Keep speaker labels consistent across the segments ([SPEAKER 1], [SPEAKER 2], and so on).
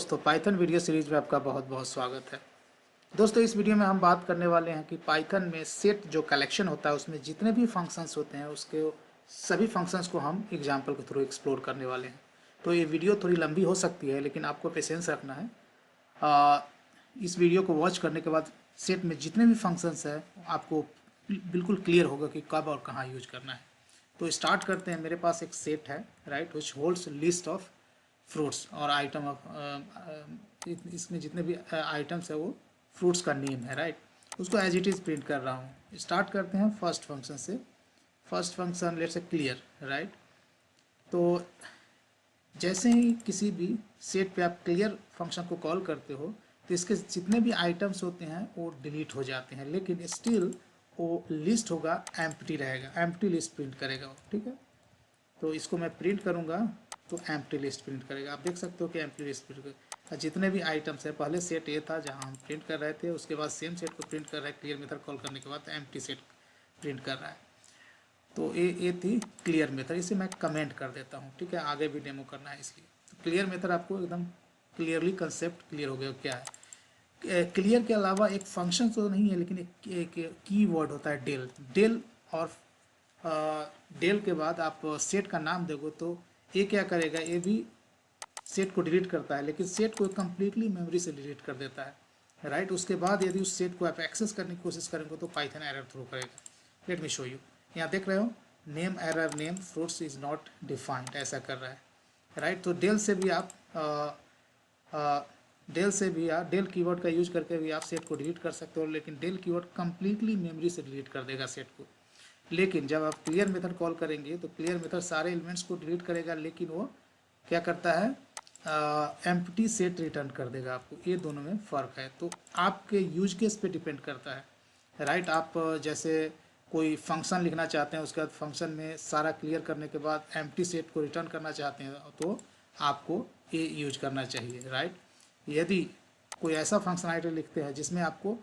[SPEAKER 1] दोस्तों, Python video series में आपका बहुत बहुत स्वागत है। दोस्तों, इस वीडियो में हम बात करने वाले हैं कि पाइथन में सेट जो कलेक्शन होता है उसमें जितने भी फंक्शंस होते हैं उसके सभी फंक्शंस को हम एग्जांपल के थ्रू एक्सप्लोर करने वाले हैं। तो ये वीडियो थोड़ी लंबी हो सकती है, लेकिन आपको पेशेंस रखना है। इस वीडियो को वॉच करने के बाद सेट में जितने भी फंक्शंस हैं आपको बिल्कुल क्लियर होगा कि कब और कहाँ यूज करना है। तो स्टार्ट करते हैं। मेरे पास एक सेट है, right, which holds list of fruits और आइटम ऑफ इसमें जितने भी आइटम्स है वो फ्रूट्स का नेम है, राइट। उसको एज इट इज़ प्रिंट कर रहा हूँ। स्टार्ट करते हैं फर्स्ट फंक्शन से। First function let's say clear, right. तो जैसे ही किसी भी सेट पे आप क्लियर फंक्शन को कॉल करते हो तो इसके जितने भी आइटम्स होते हैं वो डिलीट हो जाते हैं, लेकिन स्टिल वो लिस्ट होगा, एम्प्टी रहेगा, एम्प्टी लिस्ट प्रिंट करेगा वो, ठीक है। तो इसको मैं प्रिंट करूँगा तो एम्प्टी लिस्ट प्रिंट करेगा। आप देख सकते हो कि एम्प्टी लिस्ट प्रिंट करेगा। जितने भी आइटम्स है, पहले सेट ए था जहाँ हम प्रिंट कर रहे थे, उसके बाद सेम सेट को प्रिंट कर रहा है क्लियर मेथड कॉल करने के बाद एम्प्टी सेट प्रिंट कर रहा है। तो ये थी क्लियर मेथड। इसे मैं कमेंट कर देता हूँ, ठीक है, आगे भी डेमो करना है इसलिए। तो क्लियर मेथड आपको एकदम क्लियरली कंसेप्ट क्लियर हो गया क्या है। क्लियर के अलावा एक फंक्शन तो नहीं है, लेकिन एक की वर्ड होता है डेल। डेल और डेल के बाद आप सेट का नाम देखो तो ये क्या करेगा, ये भी सेट को डिलीट करता है, लेकिन सेट को कम्प्लीटली मेमोरी से डिलीट कर देता है, राइट। उसके बाद यदि उस सेट को आप एक्सेस करने की कोशिश करेंगे तो पाइथन एरर थ्रो करेगा। Late me show you. यहाँ देख रहे हो, name error name fruits is not defined, ऐसा कर रहा है, राइट। तो डेल से भी आप डेल कीवर्ड का यूज करके भी आप सेट को डिलीट कर सकते हो, लेकिन डेल कीवर्ड कम्प्लीटली मेमोरी से डिलीट कर देगा सेट को। लेकिन जब आप क्लियर मेथड कॉल करेंगे तो क्लियर मेथड सारे एलिमेंट्स को डिलीट करेगा, लेकिन वो क्या करता है, एम्प्टी सेट रिटर्न कर देगा आपको। ये दोनों में फ़र्क है। तो आपके यूज केस पे डिपेंड करता है, राइट। आप जैसे कोई फंक्शन लिखना चाहते हैं, उसके बाद फंक्शन में सारा क्लियर करने के बाद एम्प्टी सेट को रिटर्न करना चाहते हैं तो आपको ये यूज करना चाहिए, राइट। यदि कोई ऐसा फंक्शनलिटी लिखते हैं जिसमें आपको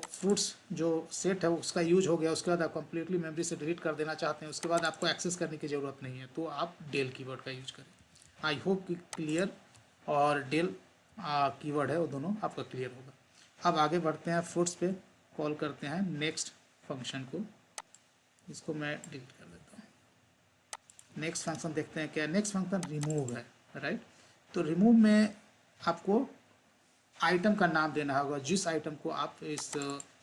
[SPEAKER 1] फ्रूट्स जो सेट है उसका यूज हो गया, उसके बाद आप कंप्लीटली मेमोरी से डिलीट कर देना चाहते हैं, उसके बाद आपको एक्सेस करने की ज़रूरत नहीं है, तो आप डेल कीवर्ड का यूज करें। आई होप कि क्लियर और डेल कीवर्ड है वो दोनों आपका क्लियर होगा। अब आगे बढ़ते हैं, फ्रूट्स पे कॉल करते हैं नेक्स्ट फंक्शन को। इसको मैं डिलीट कर देता हूँ। नेक्स्ट फंक्शन देखते हैं क्या है। नेक्स्ट फंक्शन रिमूव है, राइट। तो रिमूव में आपको आइटम का नाम देना होगा, जिस आइटम को आप इस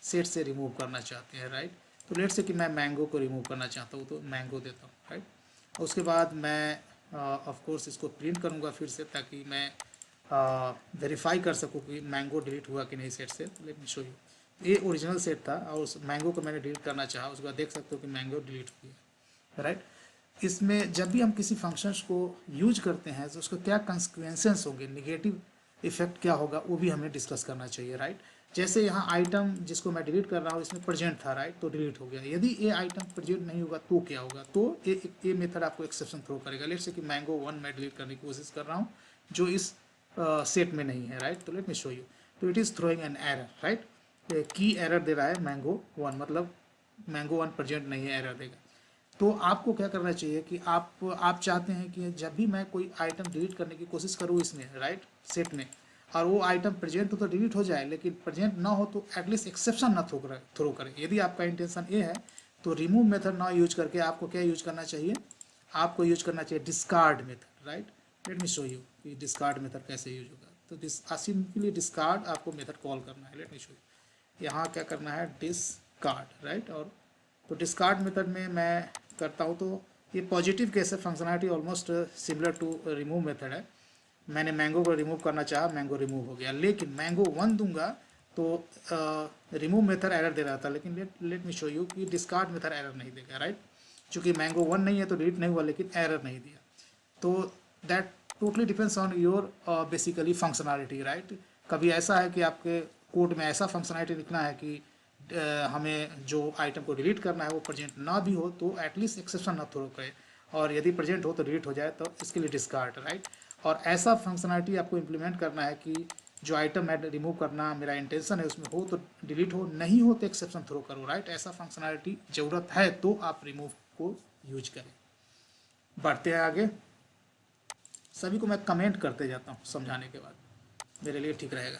[SPEAKER 1] सेट से रिमूव करना चाहते हैं, राइट। तो लेट से कि मैं मैंगो को रिमूव करना चाहता हूँ तो मैंगो देता हूँ, राइट। उसके बाद मैं ऑफ कोर्स इसको प्रिंट करूँगा फिर से, ताकि मैं वेरीफाई कर सकूँ कि मैंगो डिलीट हुआ कि नहीं सेट से। Late me show you. ये ओरिजिनल सेट था और उस मैंगो को मैंने डिलीट करना चाहा, उसके बाद देख सकते हो कि मैंगो डिलीट हुई है, राइट। इसमें जब भी हम किसी फंक्शंस को यूज करते हैं तो उसका क्या कंसिक्वेंसेस होंगे, निगेटिव इफेक्ट क्या होगा, वो भी हमें डिस्कस करना चाहिए, राइट। जैसे यहाँ आइटम जिसको मैं डिलीट कर रहा हूँ इसमें प्रेजेंट था, राइट, तो डिलीट हो गया। यदि ये आइटम प्रेजेंट नहीं होगा तो क्या होगा, तो ये मेथड आपको एक्सेप्शन थ्रो करेगा। लेट से कि मैंगो 1 मैं डिलीट करने की कोशिश कर रहा हूँ जो इस सेट में नहीं है, राइट। तो लेट मी शो यू। तो it is throwing an error, right. की एरर दे रहा है मैंगो 1, मतलब मैंगो 1 प्रेजेंट नहीं है, एरर देगा। तो आपको क्या करना चाहिए कि आप चाहते हैं कि जब भी मैं कोई आइटम डिलीट करने की कोशिश करूँ इसमें, राइट, सेट में, और वो आइटम प्रेजेंट हो तो डिलीट हो जाए, लेकिन प्रेजेंट ना हो तो एटलीस्ट एक्सेप्शन ना थ्रो करें। यदि आपका इंटेंशन ये है तो रिमूव मेथड ना यूज करके आपको क्या यूज करना चाहिए, आपको यूज करना चाहिए discard method, right. Let me show you कि डिस्कार्ड मेथड कैसे यूज होगा। तो सिंपली डिस्कार्ड आपको मेथड कॉल करना है। Late me show you. यहाँ क्या करना है, डिस्कार्ड, राइट। और तो डिस्कार्ड मेथड में मैं करता हूँ तो ये पॉजिटिव केस है, functionality almost similar to remove method है। मैंने मैंगो को रिमूव करना चाहा, मैंगो रिमूव हो गया, लेकिन मैंगो 1 दूंगा तो रिमूव मेथड एरर दे रहा था, लेकिन लेट मी शो यू कि डिस्कार्ड मेथड एरर नहीं देगा, राइट। चूँकि मैंगो 1 नहीं है तो डिलीट नहीं हुआ, लेकिन एरर नहीं दिया। तो that totally depends on your basically functionality, right. कभी ऐसा है कि आपके कोड में ऐसा फंक्शनलिटी लिखना है कि हमें जो आइटम को डिलीट करना है वो प्रेजेंट ना भी हो तो एटलीस्ट एक्सेप्शन ना थ्रो करे, और यदि प्रेजेंट हो तो डिलीट हो जाए तो इसके लिए डिस्कार्ड, राइट। और ऐसा फंक्शनलिटी आपको इम्प्लीमेंट करना है कि जो आइटम मैं रिमूव करना मेरा इंटेंशन है उसमें हो तो डिलीट हो, नहीं हो तो एक्सेप्शन थ्रो करो, राइट। ऐसा फंक्शनलिटी ज़रूरत है तो आप रिमूव को यूज करें। बढ़ते हैं आगे। सभी को मैं कमेंट करते जाता हूँ समझाने के बाद, मेरे लिए ठीक रहेगा।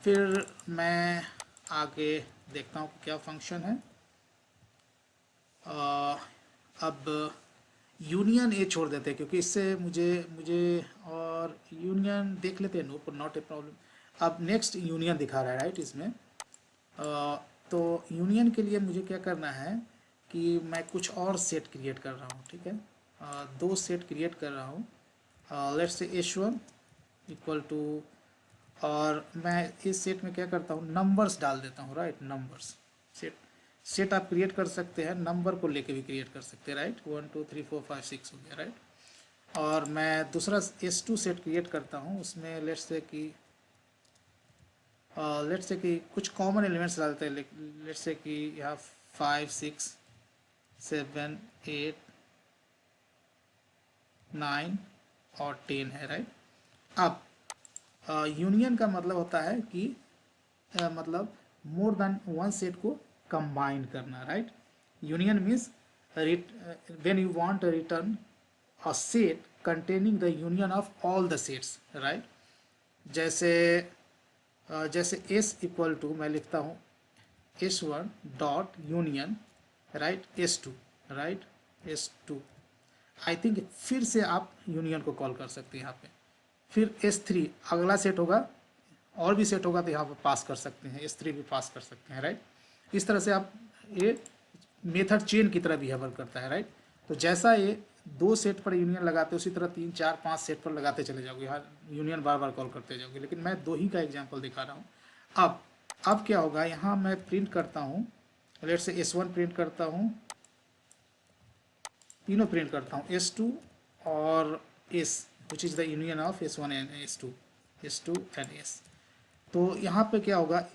[SPEAKER 1] फिर मैं आगे देखता हूँ क्या फंक्शन है। अब यूनियन ए छोड़ देते हैं क्योंकि इससे मुझे मुझे और यूनियन देख लेते हैं, नो नॉट ए प्रॉब्लम। अब नेक्स्ट यूनियन दिखा रहा है राइट इसमें। तो यूनियन के लिए मुझे क्या करना है कि मैं कुछ और सेट क्रिएट कर रहा हूँ, ठीक है। दो सेट क्रिएट कर रहा हूँ। लेट्स से H1 इक्वल टू, और मैं इस सेट में क्या करता हूँ, नंबर्स डाल देता हूँ राइट। नंबर्स सेट आप क्रिएट कर सकते हैं, नंबर को लेके भी क्रिएट कर सकते हैं राइट। 1 2 3 4 5 6 हो गया राइट। और मैं दूसरा S2 सेट क्रिएट करता हूँ, उसमें लेट्स से कि कुछ कॉमन एलिमेंट्स डालते हैं। लेट्स से कि यहाँ 5 6 7 8 9 और 10 है राइट। अब यूनियन का मतलब होता है कि मतलब मोर देन वन सेट को कंबाइन करना right. Union means when you want return a set containing the union of all the sets right. जैसे S इक्वल टू मैं लिखता हूँ S1 dot union right S2 right S2। I think फिर से आप union को call कर सकते हैं यहाँ पे। फिर S3 अगला सेट होगा, और भी सेट होगा तो यहाँ पर पास कर सकते हैं, S3 भी पास कर सकते हैं राइट। इस तरह से आप ये मेथड चेन की तरह बिहेव करता है राइट। तो जैसा ये दो सेट पर यूनियन लगाते उसी तरह 3 4 5 सेट पर लगाते चले जाओगे, यहाँ यूनियन बार बार कॉल करते जाओगे। लेकिन मैं दो ही का एग्जाम्पल दिखा रहा हूँ। अब क्या होगा, यहाँ मैं प्रिंट करता हूँ, लेट से S1 प्रिंट करता हूँ, तीनों प्रिंट करता हूँ S2 और S which is the union of S1 and S2 and S। तो यहाँ पे क्या होगा,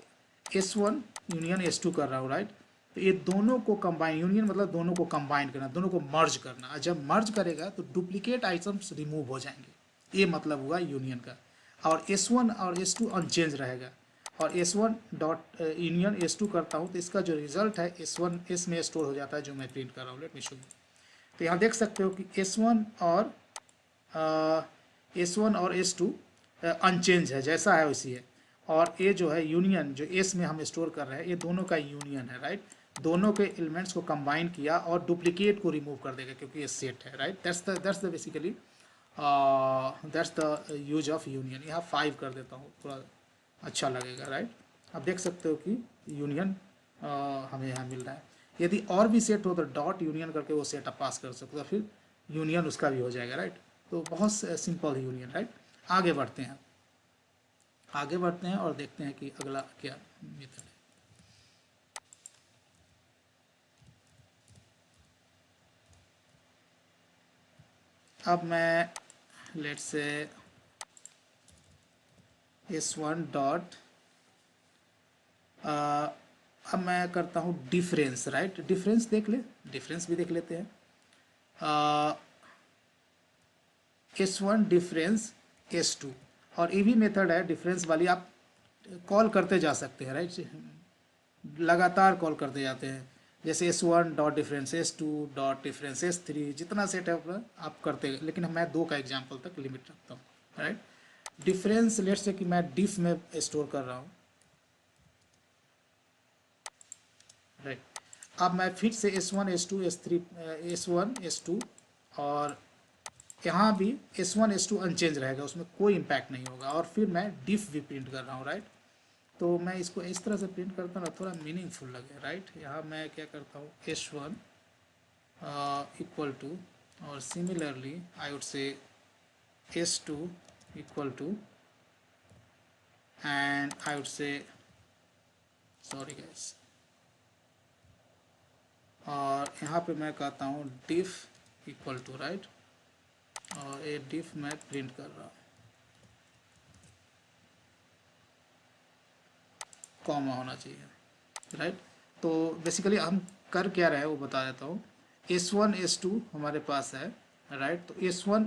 [SPEAKER 1] S1 यूनियन S2 कर रहा हूँ राइट। तो ये दोनों को कंबाइन, यूनियन मतलब दोनों को कंबाइन करना, दोनों को मर्ज करना। और जब मर्ज करेगा तो डुप्लीकेट आइटम्स रिमूव हो जाएंगे, ये मतलब हुआ यूनियन का। और S1 और S2 अनचेंज रहेगा। और S1 डॉट यूनियन S2 करता हूँ तो इसका जो रिजल्ट है S1 S में स्टोर हो जाता है, जो मैं प्रिंट कर रहा हूँ। Late me show you. तो यहाँ देख सकते हो कि S1 और S2 अनचेंज है, जैसा है वैसी है। और ये जो है यूनियन, जो S में हम स्टोर कर रहे हैं, ये दोनों का यूनियन है राइट। दोनों के एलिमेंट्स को कंबाइन किया और डुप्लीकेट को रिमूव कर देगा क्योंकि ये सेट है right. That's the basically that's the use of union. यहाँ 5 कर देता हूँ, थोड़ा अच्छा लगेगा राइट। अब देख सकते हो कि यूनियन हमें यहाँ मिल रहा है। यदि और भी सेट हो तो डॉट यूनियन करके वो सेट आप पास कर सकते हो, फिर यूनियन उसका भी हो जाएगा राइट। तो बहुत सिंपल है यूनियन राइट। आगे बढ़ते हैं और देखते हैं कि अगला क्या मेथड है। अब मैं लेट्स से S1 डॉट, अब मैं करता हूँ डिफरेंस राइट। डिफरेंस भी देख लेते हैं। S1 डिफरेंस S2, और ये भी मेथड है डिफरेंस वाली, आप कॉल करते जा सकते हैं राइट, लगातार कॉल करते जाते हैं। जैसे S1 dot difference S2 dot difference S3, जितना सेट है अपना आप करते हैं। लेकिन मैं 2 का एग्जाम्पल तक लिमिट रखता हूँ राइट। डिफरेंस लेट्स से कि मैं डिफ में स्टोर कर रहा हूँ राइट। अब मैं फिर से S1 S2 S3 S1 S2, और यहाँ भी S1 S2 अनचेंज रहेगा, उसमें कोई इम्पैक्ट नहीं होगा। और फिर मैं डिफ भी प्रिंट कर रहा हूँ राइट। तो मैं इसको इस तरह से प्रिंट करता हूँ ना, थोड़ा मीनिंगफुल लगे राइट। यहाँ मैं क्या करता हूँ, S1 इक्वल टू, और similarly I would say S2 equal to, and I would say sorry guys, और यहाँ पे मैं कहता हूँ डिफ इक्वल टू राइट, और ये डिफ मैं प्रिंट कर रहा हूँ, कॉमा होना चाहिए राइट। तो बेसिकली हम कर क्या रहे हैं वो बता देता हूँ। S1 S2 हमारे पास है राइट। तो S1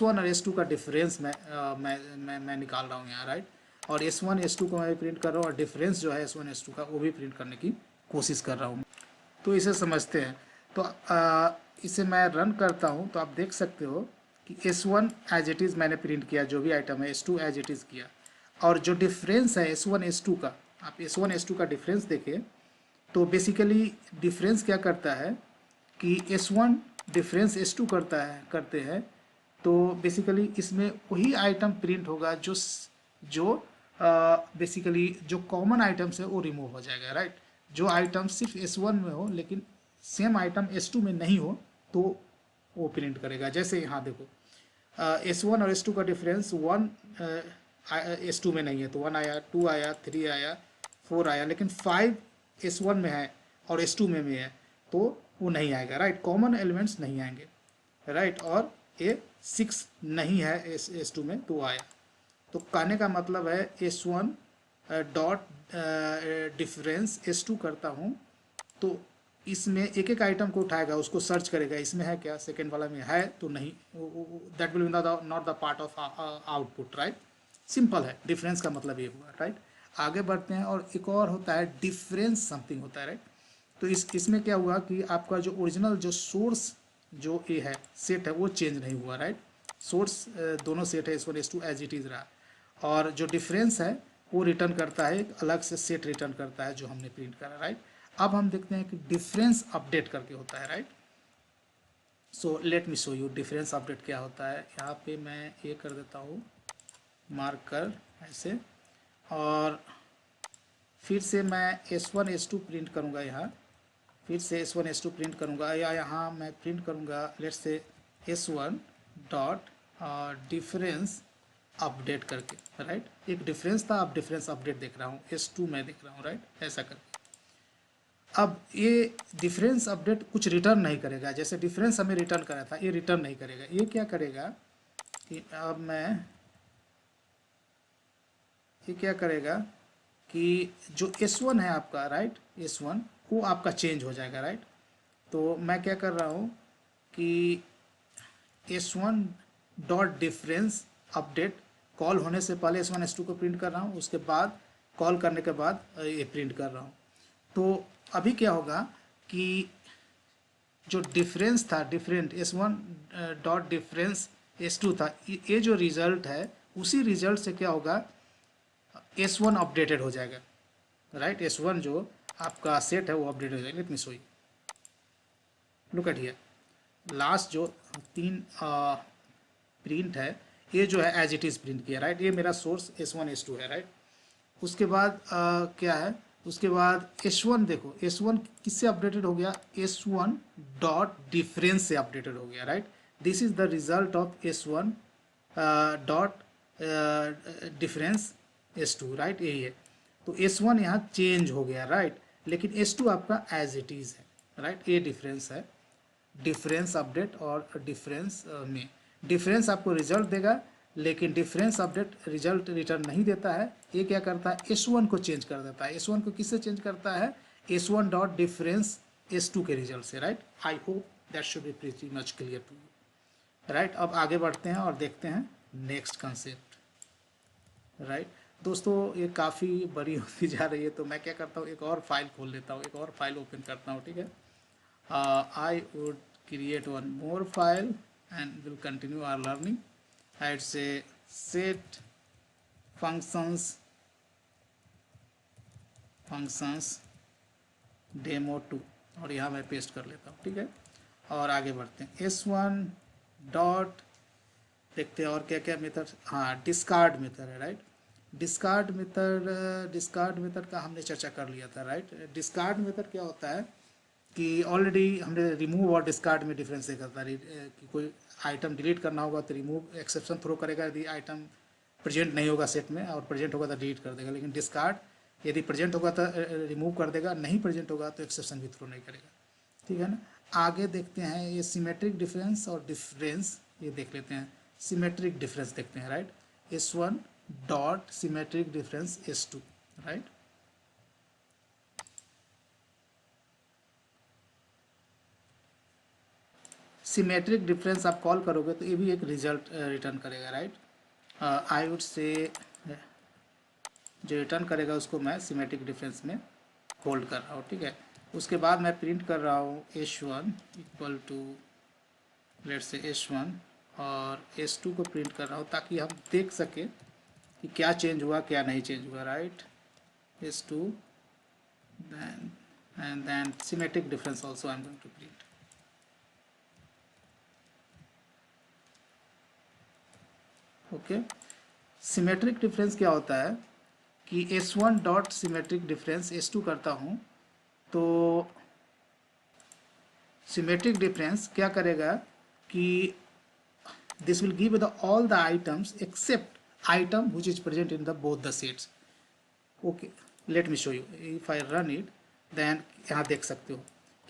[SPEAKER 1] और S2 का डिफरेंस मैं निकाल रहा हूँ यहाँ राइट। और S1 S2 को मैं प्रिंट कर रहा हूँ, और डिफरेंस जो है S1 S2 का वो भी प्रिंट करने की कोशिश कर रहा हूँ। तो इसे समझते हैं। तो इसे मैं रन करता हूँ तो आप देख सकते हो कि कि S1 एज इट इज़ मैंने प्रिंट किया, जो भी आइटम है S2 एज इट इज़ किया, और जो डिफरेंस है S1 S2 का, आप S1 S2 का डिफरेंस देखें तो बेसिकली डिफरेंस क्या करता है कि S1 डिफरेंस S2 करते हैं, तो बेसिकली इसमें वही आइटम प्रिंट होगा जो बेसिकली जो कॉमन आइटम्स है वो रिमूव हो जाएगा, राइट। जो आइटम सिर्फ S1 में हो लेकिन सेम आइटम S2 में नहीं हो तो वो प्रिंट करेगा। जैसे यहाँ देखो S1 और S2 का डिफरेंस 1 S2 में नहीं है, तो 1 आया, 2 आया, 3 आया, 4 आया, लेकिन 5 S1 में है और S2 में भी है तो वो नहीं आएगा, राइट। कॉमन एलिमेंट्स नहीं आएंगे, राइट। और ये 6 नहीं है S2 में तो आया। तो कहने का मतलब है S1 डॉट डिफरेंस S2 करता हूँ तो इसमें एक एक आइटम को उठाएगा, उसको सर्च करेगा इसमें है क्या, सेकेंड वाला में है तो नहीं, that will not the part of output, right. Simple है, डिफरेंस का मतलब ये हुआ, राइट। आगे बढ़ते हैं और एक और होता है डिफरेंस समथिंग होता है, राइट। तो इसमें क्या हुआ कि आपका जो ओरिजिनल जो सोर्स जो ए है सेट है वो चेंज नहीं हुआ, राइट। सोर्स दोनों सेट है S1 S2 as it is रहा, और जो डिफरेंस है वो रिटर्न करता है, एक अलग से सेट रिटर्न करता है जो हमने प्रिंट करा, राइट। अब हम देखते हैं कि डिफरेंस अपडेट करके होता है, right. So let me show you difference update क्या होता है। यहाँ पे मैं ये कर देता हूँ मार्कर ऐसे, और फिर से मैं S1 S2 प्रिंट करूँगा यहाँ, फिर से S1 S2 प्रिंट करूँगा, या यहाँ मैं प्रिंट करूँगा let's say S1 dot difference update करके, राइट। एक डिफरेंस था, अब डिफरेंस अपडेट देख रहा हूँ, S2 में देख रहा हूँ, राइट, ऐसा करके। अब ये डिफरेंस अपडेट कुछ रिटर्न नहीं करेगा, जैसे डिफरेंस हमें रिटर्न करा था, ये रिटर्न नहीं करेगा। ये क्या करेगा कि अब मैं ये क्या करेगा कि जो S1 है आपका, राइट, S1 वो आपका चेंज हो जाएगा, राइट। तो मैं क्या कर रहा हूँ कि S1 dot difference update call होने से पहले S1 S2 को प्रिंट कर रहा हूँ, उसके बाद कॉल करने के बाद ये प्रिंट कर रहा हूँ। तो अभी क्या होगा कि जो डिफरेंस था, different S1 dot difference S2 था, ये जो रिजल्ट है उसी रिजल्ट से क्या होगा S1 अपडेटेड हो जाएगा, राइट। S1 जो आपका सेट है वो अपडेट हो जाएगा। Late me show you, look at here, last जो 3 प्रिंट है ये जो है एज इट इज़ प्रिंट किया, राइट। ये मेरा सोर्स S1 S2 है, राइट। उसके बाद क्या है, उसके बाद S1 देखो, S1 किससे अपडेटेड हो गया, S1 डॉट डिफरेंस से अपडेटेड हो गया, right. This is the result of S1 dot difference S2, right, यही है। तो S1 यहाँ चेंज हो गया, राइट, लेकिन S2 आपका एज इट इज़ है, राइट। ये डिफरेंस है, डिफरेंस अपडेट और डिफरेंस में डिफरेंस आपको रिजल्ट देगा, लेकिन डिफरेंस अपडेट रिजल्ट रिटर्न नहीं देता है। ये क्या करता है, S1 को चेंज कर देता है। S1 को किससे चेंज करता है, S1 डॉट डिफरेंस S2 के रिजल्ट से, right. I hope that should be pretty much clear to you, right. अब आगे बढ़ते हैं और देखते हैं नेक्स्ट कंसेप्ट, राइट। दोस्तों ये काफ़ी बड़ी होती जा रही है, तो मैं क्या करता हूँ, एक और फाइल खोल लेता हूँ, एक और फाइल ओपन करता हूँ, ठीक है। I would create one more file and we'll continue our learning. I'd say set functions demo2 और यहाँ मैं पेस्ट कर लेता हूँ, ठीक है। और आगे बढ़ते हैं S1 डॉट, देखते हैं और क्या क्या मेथड, हाँ डिस्कार्ड मेथड है, राइट। डिस्कार्ड मेथड का हमने चर्चा कर लिया था, राइट। डिस्कार्ड मेथड क्या होता है कि ऑलरेडी हमने रिमूव और डिस्कार्ड में डिफरेंस ये करता है कि कोई आइटम डिलीट करना होगा तो रिमूव एक्सेप्शन थ्रो करेगा यदि आइटम प्रेजेंट नहीं होगा सेट में, और प्रेजेंट होगा तो डिलीट कर देगा। लेकिन डिस्कार्ड यदि प्रेजेंट होगा तो रिमूव कर देगा, नहीं प्रेजेंट होगा तो एक्सेप्शन भी थ्रो नहीं करेगा, ठीक है ना। आगे देखते हैं ये सिमेट्रिक डिफरेंस और डिफरेंस, ये देख लेते हैं। सिमेट्रिक डिफरेंस देखते हैं, right. S1 dot symmetric difference S2, right. Symmetric difference आप कॉल करोगे तो ये भी एक रिजल्ट रिटर्न करेगा, राइट। आई वुड से जो रिटर्न करेगा उसको मैं सिमेट्रिक डिफरेंस में होल्ड कर रहा हूँ, ठीक है। उसके बाद मैं प्रिंट कर रहा हूँ S1 equal to let's say S1 और S2 को प्रिंट कर रहा हूँ ताकि हम देख सकें कि क्या चेंज हुआ क्या नहीं चेंज हुआ, right. S2 then and then symmetric difference also I'm going to print. Okay, symmetric difference क्या होता है कि S1 dot symmetric difference S2 करता हूँ तो सिमेट्रिक डिफरेंस क्या करेगा कि this will give the all the items except item which is present in the both the sets. Okay, let me show you. If I run it then यहाँ देख सकते हो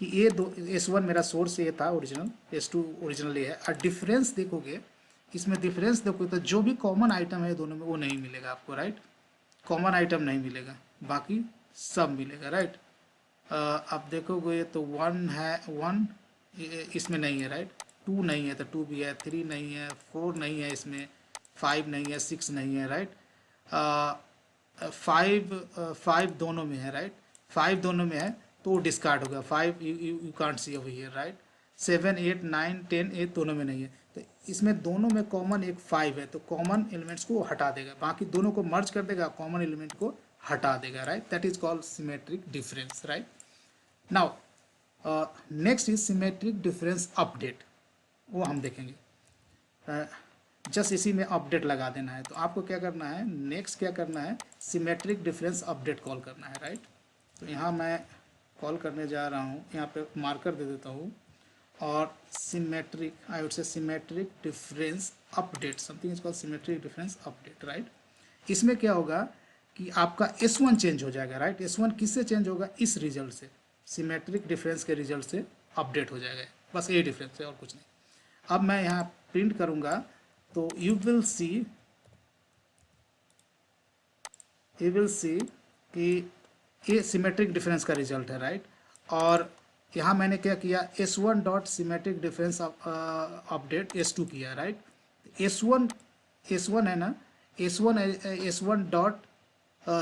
[SPEAKER 1] कि ये दो S1 मेरा सोर्स ये था ओरिजिनल, S2 ओरिजिनल ये है। और डिफरेंस देखोगे, इसमें डिफरेंस देखोगे तो जो भी कॉमन आइटम है दोनों में वो नहीं मिलेगा आपको, राइट। कॉमन आइटम नहीं मिलेगा, बाकी सब मिलेगा, राइट। अब देखोगे तो 1 है, 1 इसमें नहीं है, राइट। 2 नहीं है तो 2 भी है, 3 नहीं है, 4 नहीं है, इसमें 5 नहीं है, 6 नहीं है, राइट। 5 दोनों में है, राइट। 5 दोनों में है तो डिस्कार्ड होगा, 5 you can't see over here, right. 7 8 9 10 8 दोनों में नहीं है, तो इसमें दोनों में कॉमन एक 5 है तो कॉमन एलिमेंट्स को हटा देगा, बाकी दोनों को मर्ज कर देगा, कॉमन एलिमेंट को हटा देगा, right. That is called symmetric difference, right. Now next is symmetric difference update, वो हम देखेंगे। जस्ट इसी में अपडेट लगा देना है। तो आपको क्या करना है, नेक्स्ट क्या करना है, सिमेट्रिक डिफरेंस अपडेट कॉल करना है, राइट। तो यहाँ मैं कॉल करने जा रहा हूँ, यहाँ पे मार्कर दे देता हूँ और सिमेट्रिक, आई वुड से symmetric difference update, something is called symmetric difference update, right. इसमें क्या होगा कि आपका S1 चेंज हो जाएगा, राइट। S1 किससे चेंज होगा, इस रिजल्ट से, सिमेट्रिक डिफरेंस के रिजल्ट से अपडेट हो जाएगा, बस ये डिफरेंस है और कुछ नहीं। अब मैं यहाँ प्रिंट करूँगा तो यू विल सी कि ये सिमेट्रिक डिफरेंस का रिजल्ट है, राइट। और यहाँ मैंने क्या किया, S1 dot symmetric difference update S2 किया, राइट। S1 है ना, S1 dot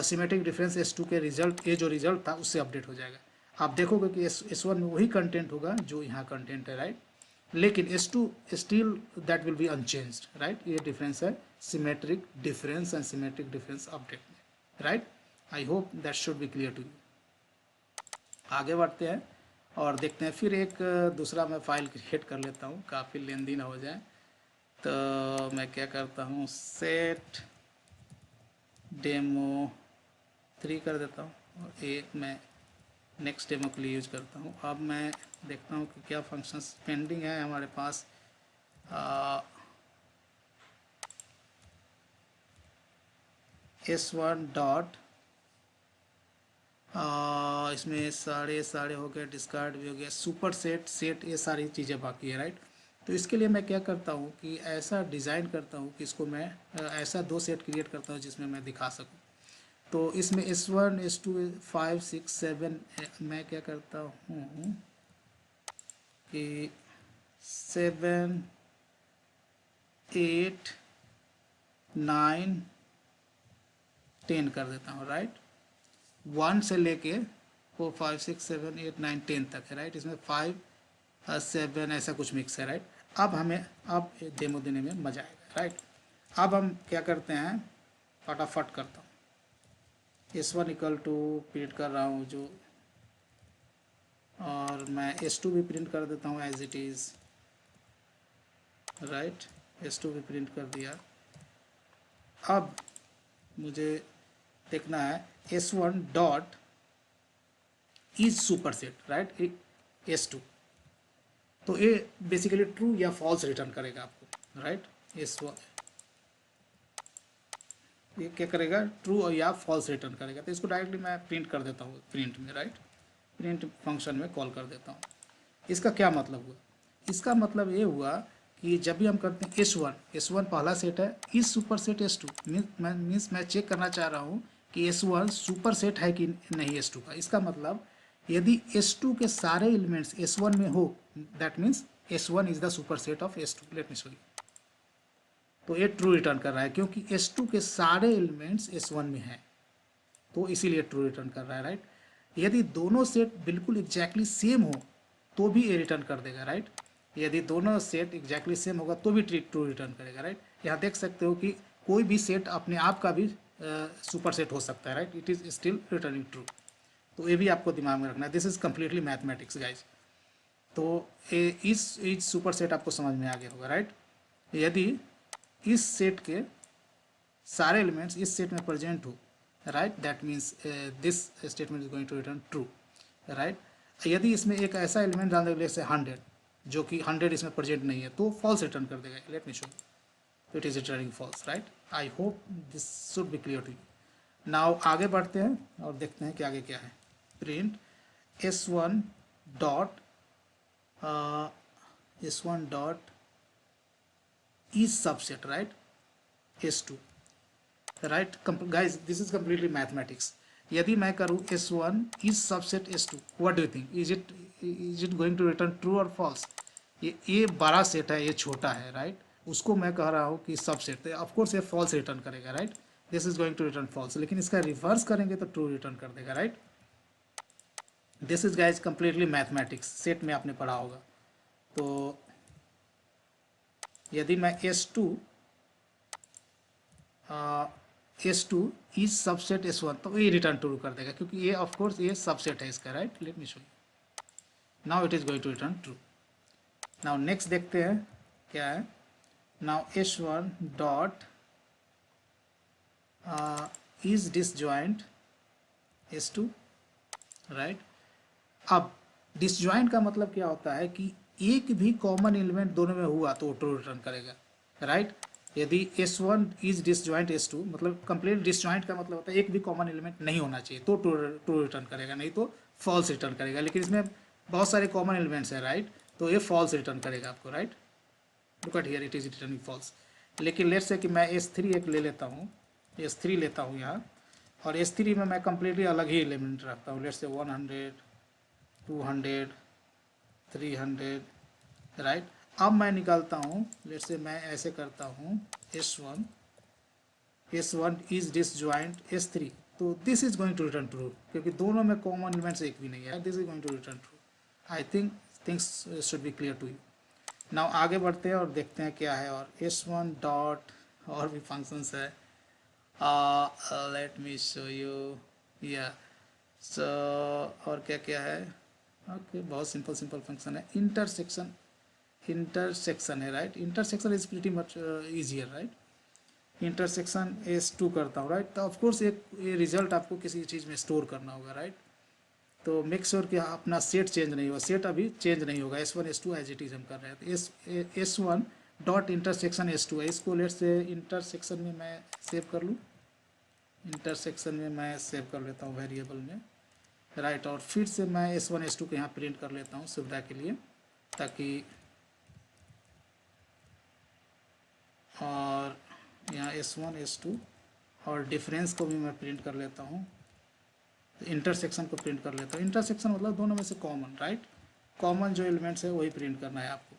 [SPEAKER 1] symmetric difference S2 के रिजल्ट, ये जो रिजल्ट था उससे अपडेट हो जाएगा। आप देखोगे कि S1 में वही कंटेंट होगा जो यहाँ कंटेंट है, राइट। लेकिन S2 still that will be unchanged, right. ये डिफरेंस है symmetric difference and symmetric difference update में, right. I hope that should be clear to you. आगे बढ़ते हैं और देखते हैं, फिर एक दूसरा मैं फाइल क्रिएट कर लेता हूँ, काफ़ी लेंदी ना हो जाए। तो मैं क्या करता हूँ, सेट डेमो 3 कर देता हूँ और एक मैं नेक्स्ट डेमो के लिए यूज करता हूँ। अब मैं देखता हूँ कि क्या फंक्शंस पेंडिंग है हमारे पास। S1 डॉट, इसमें सारे हो गए, डिस्कार्ड भी हो गया, सुपर सेट, ये सारी चीज़ें बाकी है, राइट। तो इसके लिए मैं क्या करता हूँ कि ऐसा डिज़ाइन करता हूँ कि इसको मैं ऐसा 2 सेट क्रिएट करता हूँ जिसमें मैं दिखा सकूँ। तो इसमें S1 S2 5 6 7 मैं क्या करता हूँ कि 7 8 9 10 कर देता हूँ, राइट। 1 से लेके 4 5 6 7 8 9 10 तक है, राइट। इसमें 5 7 ऐसा कुछ मिक्स है, राइट। अब हमें अब डेमो देने में मज़ा आएगा, राइट। अब हम क्या करते हैं, फटाफट करता हूँ, S1 इक्वल टू प्रिंट कर रहा हूँ जो, और मैं S2 भी प्रिंट कर देता हूँ as it is, right. S2 भी प्रिंट कर दिया। अब मुझे देखना है S1 dot is super set, right, S2। तो ये बेसिकली ट्रू या फॉल्स रिटर्न करेगा आपको, राइट। S1 ये क्या करेगा, ट्रू और या फॉल्स रिटर्न करेगा। तो इसको डायरेक्टली मैं प्रिंट कर देता हूँ प्रिंट में, राइट। प्रिंट फंक्शन में कॉल कर देता हूँ। इसका क्या मतलब हुआ, इसका मतलब ये हुआ कि जब भी हम करते हैं S1 पहला सेट है, इस सुपर सेट S2 मीन्स मैं चेक करना चाह रहा हूँ कि S1 सुपर सेट है कि नहीं S2 का। इसका मतलब यदि S2 के सारे एलिमेंट्स S1 में हो, that means S1 is the super set of S2। Late me show you. तो ये ट्रू रिटर्न कर रहा है क्योंकि S2 के सारे एलिमेंट्स S1 में हैं, तो इसीलिए ट्रू रिटर्न कर रहा है, राइट। यदि दोनों सेट बिल्कुल एग्जैक्टली सेम हो तो भी ये रिटर्न कर देगा, राइट। यदि दोनों सेट एग्जैक्टली सेम होगा तो भी ट्रू रिटर्न करेगा, राइट। यहाँ देख सकते हो कि कोई भी सेट अपने आप का भी सुपर सेट हो सकता है, right, it is still returning true. तो ये भी आपको दिमाग में रखना है, this is completely mathematics guys. तो इस सुपर सेट आपको समझ में आ गया होगा, राइट। यदि इस सेट के सारे एलिमेंट्स इस सेट में प्रेजेंट हो, right, that means this statement is going to return true, right. यदि इसमें एक ऐसा एलिमेंट डाल देंगे जैसे 100, जो कि 100 इसमें प्रेजेंट नहीं है, तो फॉल्स रिटर्न कर देगा। लेट मी शो, तो it is returning false, right. I hope this should be clear to you. Now आगे बढ़ते हैं और देखते हैं कि आगे क्या है। Print s1 dot s1 dot is subset, right, s2, right. Guys this is completely mathematics. यदि मैं करूँ s1 is subset s2, what do you think, is it going to return true और फॉल्स? ये बड़ा सेट है, ये छोटा है, राइट, उसको मैं कह रहा हूँ कि सबसेट, तो ऑफकोर्स ये फॉल्स रिटर्न करेगा, right, this is going to return false. लेकिन इसका रिवर्स करेंगे तो ट्रू रिटर्न कर देगा, right. This is guys completely mathematics, set में आपने पढ़ा होगा। तो यदि मैं s2 इज सबसेट s1, तो ये रिटर्न ट्रू कर देगा, क्योंकि ये ऑफकोर्स ये सबसेट है इसका, right. Let me show you, now it is going to return true. Now next देखते हैं क्या है। Now s1 dot is disjoint s2, right. अब डिसजॉइंट का मतलब क्या होता है कि एक भी कॉमन एलिमेंट दोनों में हुआ तो ट्रू रिटर्न करेगा, राइट। यदि s1 इज डिसजॉइंट s2, मतलब कंप्लीट डिसजॉइंट का मतलब होता है एक भी कॉमन एलिमेंट नहीं होना चाहिए तो ट्रू रिटर्न करेगा, नहीं तो फॉल्स रिटर्न करेगा। लेकिन इसमें बहुत सारे कॉमन एलिमेंट्स हैं, राइट, तो ये फॉल्स रिटर्न करेगा आपको, right. Look at here, it is returning false. लेकिन लेट्स से कि मैं s3 एक ले लेता हूँ, s3 लेता हूँ यहाँ, और s3 में मैं कम्प्लीटली अलग ही एलिमेंट रखता हूँ। लेट्स से 100, 200, 300, राइट। अब मैं निकालता हूँ, लेट्स से मैं ऐसे करता हूँ s1 इज डिसजॉइंट s3, तो this is going to return true, क्योंकि दोनों में कॉमन एलिमेंट्स एक भी नहीं है, this is going to return true. I think things should be clear to you. Now आगे बढ़ते हैं और देखते हैं क्या है। और s1 डॉट और भी फंक्शंस है, लेट मी शो यू, या सो और क्या क्या है। ओके, बहुत सिंपल फंक्शन है। इंटरसेक्शन है, right. Intersection is pretty much easier, right. Intersection s2 करता हूँ, राइट। तो ऑफकोर्स ये रिजल्ट आपको किसी चीज़ में स्टोर करना होगा, राइट। तो मेक श्योर कि अपना सेट चेंज नहीं होगा, सेट अभी चेंज नहीं होगा, s1 s2 as it is हम कर रहे हैं। तो s1 डॉट इंटरसेक्शन s2 है, इसको लेट से इंटरसेक्शन में मैं सेव कर लूँ, इंटरसेक्शन में मैं सेव कर लेता हूँ वेरिएबल में, राइट। और फिर से मैं s1 s2 को यहाँ प्रिंट कर लेता हूँ सुविधा के लिए, ताकि, और यहाँ s1 s2 और डिफरेंस को भी मैं प्रिंट कर लेता हूँ, इंटरसेक्शन को प्रिंट कर लेता हूँ। इंटरसेक्शन मतलब दोनों में से कॉमन, राइट, कॉमन जो एलिमेंट्स है वही प्रिंट करना है आपको।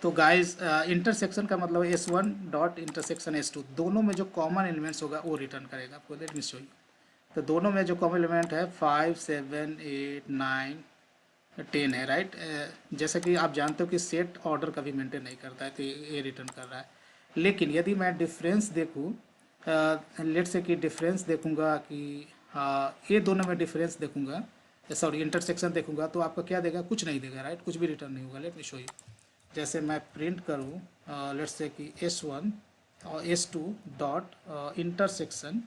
[SPEAKER 1] तो गाइस इंटरसेक्शन का मतलब s1 डॉट इंटरसेक्शन s2, दोनों में जो कॉमन एलिमेंट्स होगा वो रिटर्न करेगा आपको। Late me show you. तो दोनों में जो कॉमन एलिमेंट है 5, 7, 8, 9, 10 है, राइट। जैसे कि आप जानते हो कि सेट ऑर्डर कभी मेंटेन नहीं करता है, तो ये रिटर्न कर रहा है। लेकिन यदि मैं डिफरेंस देखूँ, लेट से कि डिफरेंस देखूँगा कि ये दोनों में डिफरेंस देखूँगा, सॉरी इंटरसेक्शन देखूँगा, तो आपका क्या देगा, कुछ नहीं देगा, राइट, कुछ भी रिटर्न नहीं होगा। Late me show you. जैसे मैं प्रिंट करूँ, लेट्स से कि s1 और s2 डॉट इंटरसेक्शन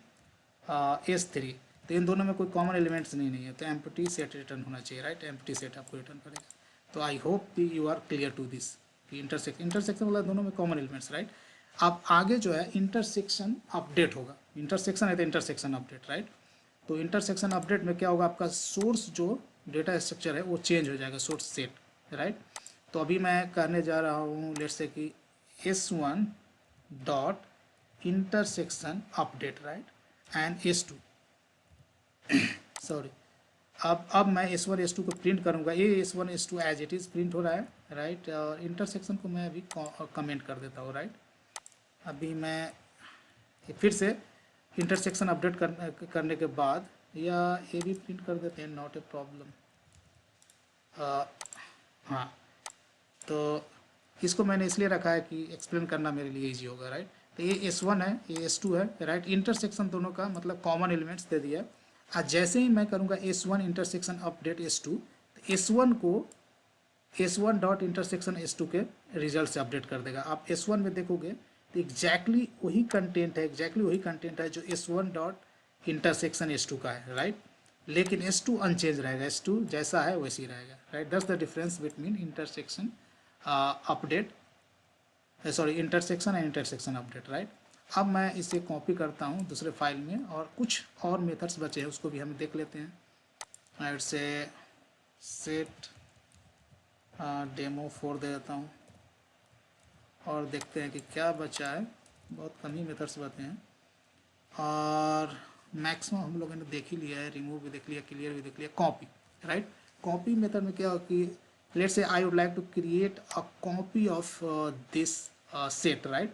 [SPEAKER 1] s3, तो इन दोनों में कोई कॉमन एलिमेंट्स नहीं है, तो एम्प्टी सेट रिटर्न होना चाहिए, राइट। एम्प्टी सेट आपको रिटर्न करेगा। तो I hope you are clear to this कि इंटरसेक्शन वाला दोनों में कॉमन एलिमेंट्स, राइट। अब आगे जो है इंटरसेक्शन अपडेट होगा, इंटरसेक्शन है तो इंटरसेक्शन अपडेट, राइट। तो इंटरसेक्शन अपडेट में क्या होगा, आपका सोर्स जो डेटा स्ट्रक्चर है वो चेंज हो जाएगा, सोर्स सेट, राइट। तो अभी मैं करने जा रहा हूँ लेट्स से कि s1 dot intersection update, right, and s2, sorry. अब मैं s1 s2 को प्रिंट करूँगा, ये s1 s2 as it is print हो रहा है, राइट। और इंटरसेक्शन को मैं अभी कमेंट कर देता हूँ, राइट। अभी मैं फिर से इंटरसेक्शन अपडेट करने के बाद, या ये भी प्रिंट कर देते हैं, नॉट ए प्रॉब्लम। हाँ, तो इसको मैंने इसलिए रखा है कि एक्सप्लेन करना मेरे लिए इजी होगा, राइट। तो ये S1 है, ये S2 है, राइट। इंटरसेक्शन दोनों का मतलब कॉमन एलिमेंट्स दे दिया। आज जैसे ही मैं करूँगा S1 इंटरसेक्शन अपडेट S2, तो S1 को S1 डॉट इंटरसेक्शन S2 के रिजल्ट से अपडेट कर देगा। आप S1 में देखोगे तो एग्जैक्टली वही कंटेंट है, एग्जैक्टली वही कंटेंट है जो S1 डॉट इंटरसेक्शन S2 का है, राइट। लेकिन S2 अनचेंज रहेगा, S2 जैसा है वैसे ही रहेगा, right. That's the difference between intersection update, sorry intersection and intersection update, right. अब मैं इसे कॉपी करता हूँ दूसरे फाइल में, और कुछ और मेथड्स बचे हैं उसको भी हम देख लेते हैं। आई से सेट डेमो 4 दे देता हूँ और देखते हैं कि क्या बचा है। बहुत कम ही मेथड्स बचे हैं और मैक्सिमम हम लोगों ने देख ही लिया है। रिमूव भी देख लिया, क्लियर भी देख लिया, कॉपी, राइट। कॉपी मेथड में क्या हो कि let's say I would like to create a copy of this set, right.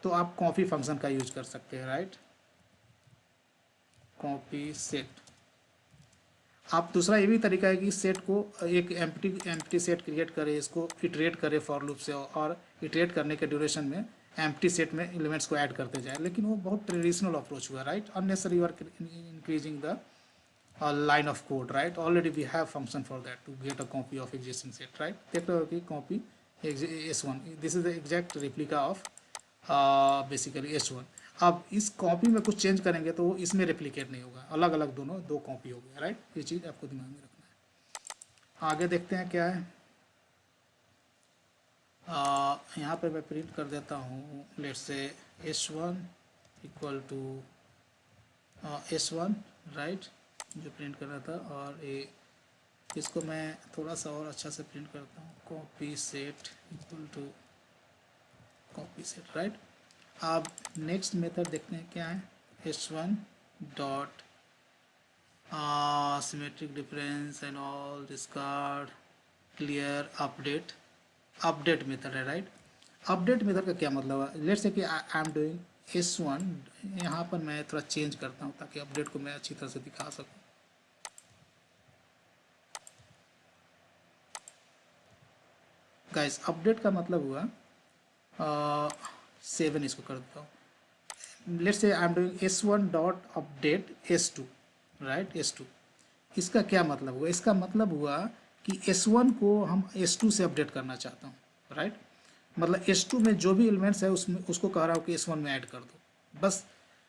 [SPEAKER 1] तो आप कॉपी फंक्शन का यूज कर सकते हैं, राइट। Copy set. आप दूसरा ये भी तरीका है कि सेट को एक एम्प्टी सेट क्रिएट करें, इसको इटरेट करें फॉर लूप से, और इटरेट करने के ड्यूरेशन में एम्प्टी सेट में एलिमेंट्स को ऐड करते जाए। लेकिन वो बहुत ट्रेडिशनल अप्रोच हुआ, right. Unnecessary you are increasing the line of code, right? Already we have function for that to get a copy of existing set, right? देख रहे हो कि copy S1, this is the exact replica of basically S1। अब इस copy में कुछ change करेंगे तो वो इसमें रेप्लिकेट नहीं होगा, अलग अलग दोनों दो कॉपी हो गया, राइट। ये चीज़ आपको दिमाग में रखना है। आगे देखते हैं क्या है। यहाँ पे मैं प्रिंट कर देता हूँ, let's say S1 equal to S1, right, जो प्रिंट कर रहा था। और ये इसको मैं थोड़ा सा और अच्छा से प्रिंट करता हूँ, copy set equal to copy set, right. अब नेक्स्ट मेथड देखते हैं क्या है। S1 dot symmetric difference and all discard clear update, update method है, राइट। अपडेट मेथड का क्या मतलब है। लेट्स से कि आई एम डूइंग S1, यहाँ पर मैं थोड़ा चेंज करता हूँ ताकि अपडेट को मैं अच्छी तरह से दिखा सकूँ। गाइस अपडेट का मतलब हुआ 7, इसको कर देता हूँ। Let's say I am doing S1 dot update S2, right, S2। इसका क्या मतलब हुआ। इसका मतलब हुआ कि S1 को हम S2 से अपडेट करना चाहता हूँ, राइट। मतलब S2 में जो भी एलिमेंट्स है उसमें उसको कह रहा हूँ कि S1 में ऐड कर दो बस।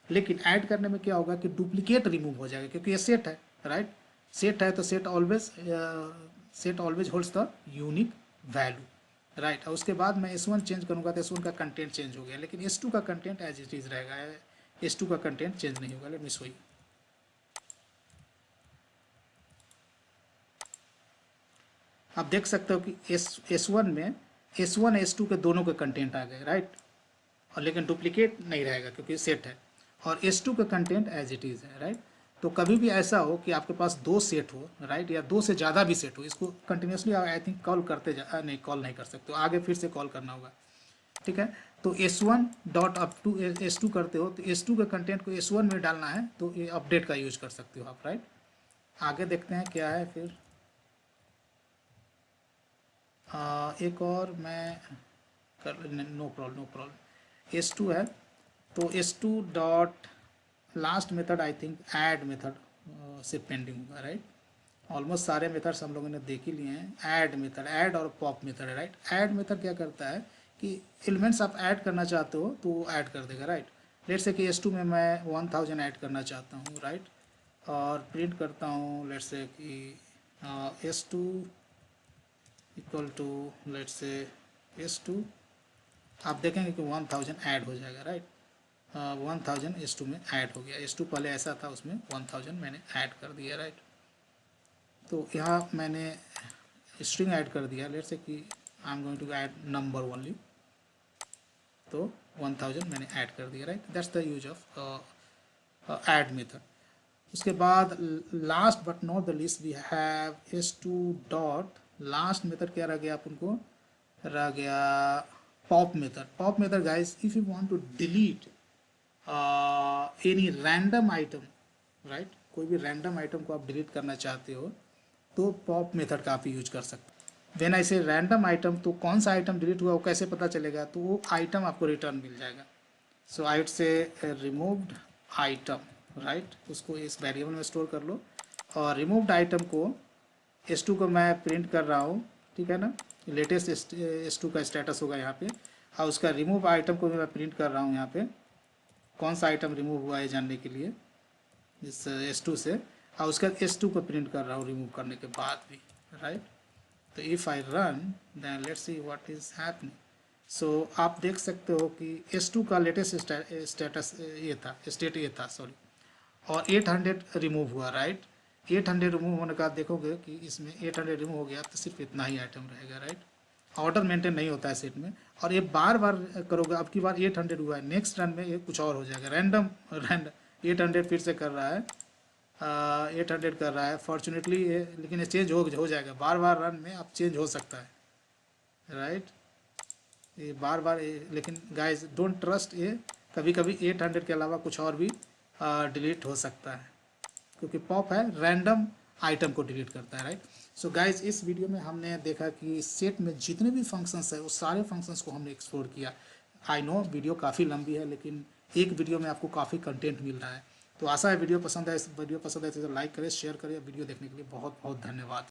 [SPEAKER 1] लेकिन ऐड करने में क्या होगा कि डुप्लीकेट रिमूव हो जाएगा, क्योंकि ये सेट है, राइट। सेट है तो set always holds the unique value, right. और उसके बाद मैं S1 चेंज करूँगा तो S1 का कंटेंट चेंज हो गया, लेकिन S2 का कंटेंट एज इट इज़ रहेगा, S2 का कंटेंट चेंज नहीं होगा। Late me show you. आप देख सकते हो कि S1 में S1 S2 के दोनों के कंटेंट आ गए, राइट। और लेकिन डुप्लीकेट नहीं रहेगा क्योंकि सेट है। और S2 का कंटेंट एज इट इज़ है, राइट। तो कभी भी ऐसा हो कि आपके पास दो सेट हो, राइट, या दो से ज़्यादा भी सेट हो, इसको कंटिन्यूसली आई थिंक कॉल करते नहीं, कॉल नहीं कर सकते हो, आगे फिर से कॉल करना होगा, ठीक है। तो S1 dot up to S2 करते हो तो S2 के कंटेंट को S1 में डालना है तो ये अपडेट का यूज कर सकते हो आप, राइट। आगे देखते हैं क्या है फिर। एक और मैं कर, no problem, no problem. S2 है तो S2 dot last method I think add method से पेंडिंग होगा, राइट। ऑलमोस्ट सारे मेथड्स हम लोगों ने देख ही लिए हैं। ऐड मेथड, ऐड और पॉप मेथड है, राइट। ऐड मेथड क्या करता है कि एलिमेंट्स आप ऐड करना चाहते हो तो वो ऐड कर देगा, राइट। लेट से कि S2 में मैं 1000 ऐड करना चाहता हूँ, राइट। और प्रिंट करता हूँ लेट से कि S2 इक्वल टू लेट से S2, आप देखेंगे कि 1000 ऐड हो जाएगा, राइट। 1000 S2 में ऐड हो गया। S2 पहले ऐसा था, उसमें 1000 मैंने ऐड कर दिया, राइट। तो यहाँ मैंने स्ट्रिंग ऐड कर दिया, लेट्स से कि I am going to add number only, तो 1000 मैंने ऐड कर दिया, right. That's the use of add method. उसके बाद last but not the least we have S2 dot last method क्या रह गया अपन को, रह गया pop method. Pop method guys, if you want to delete any random item, right, कोई भी रैंडम आइटम को आप डिलीट करना चाहते हो तो पॉप मेथड का आप यूज कर सकते व्हेन आई से रैंडम आइटम, तो कौन सा आइटम डिलीट हुआ वो कैसे पता चलेगा, तो वो आइटम आपको रिटर्न मिल जाएगा। So I would say removed item, right, उसको इस वेरिएबल में स्टोर कर लो। और रिमूव्ड आइटम को S2 को मैं प्रिंट कर रहा हूँ, ठीक है ना, लेटेस्ट S2 का स्टेटस होगा यहाँ पे। और उसका रिमूव आइटम को भी मैं प्रिंट कर रहा हूँ यहाँ पे, कौन सा आइटम रिमूव हुआ है जानने के लिए इस S2 से। और उसका S2 को प्रिंट कर रहा हूँ रिमूव करने के बाद भी, राइट। तो if I run then let's see what is happening. So आप देख सकते हो कि S2 का लेटेस्ट स्टेटस ये था, स्टेट ये था, सॉरी, और 800 रिमूव हुआ, राइट। 800 रिमूव होने का देखोगे कि इसमें 800 रिमूव हो गया, तो सिर्फ इतना ही आइटम रहेगा, राइट। ऑर्डर मेंटेन नहीं होता है सेट में, और ये बार बार करोगे, अब की बार 800 हुआ है, नेक्स्ट रन में ये कुछ और हो जाएगा, रैंडम 800 फिर से कर रहा है, 800 कर रहा है फॉर्चुनेटली ये, लेकिन ये चेंज हो जाएगा, बार बार रन में अब चेंज हो सकता है, राइट। ये बार बार लेकिन गाइस डोंट ट्रस्ट ये, कभी कभी 800 के अलावा कुछ और भी डिलीट हो सकता है, क्योंकि पॉप है, रैंडम आइटम को डिलीट करता है, राइट। सो गाइज इस वीडियो में हमने देखा कि सेट में जितने भी फंक्शंस है वो सारे फंक्शंस को हमने एक्सप्लोर किया। आई नो वीडियो काफ़ी लंबी है, लेकिन एक वीडियो में आपको काफ़ी कंटेंट मिल रहा है। तो आशा है वीडियो पसंद है, इस वीडियो पसंद है तो लाइक करें, शेयर करें। वीडियो देखने के लिए बहुत बहुत धन्यवाद।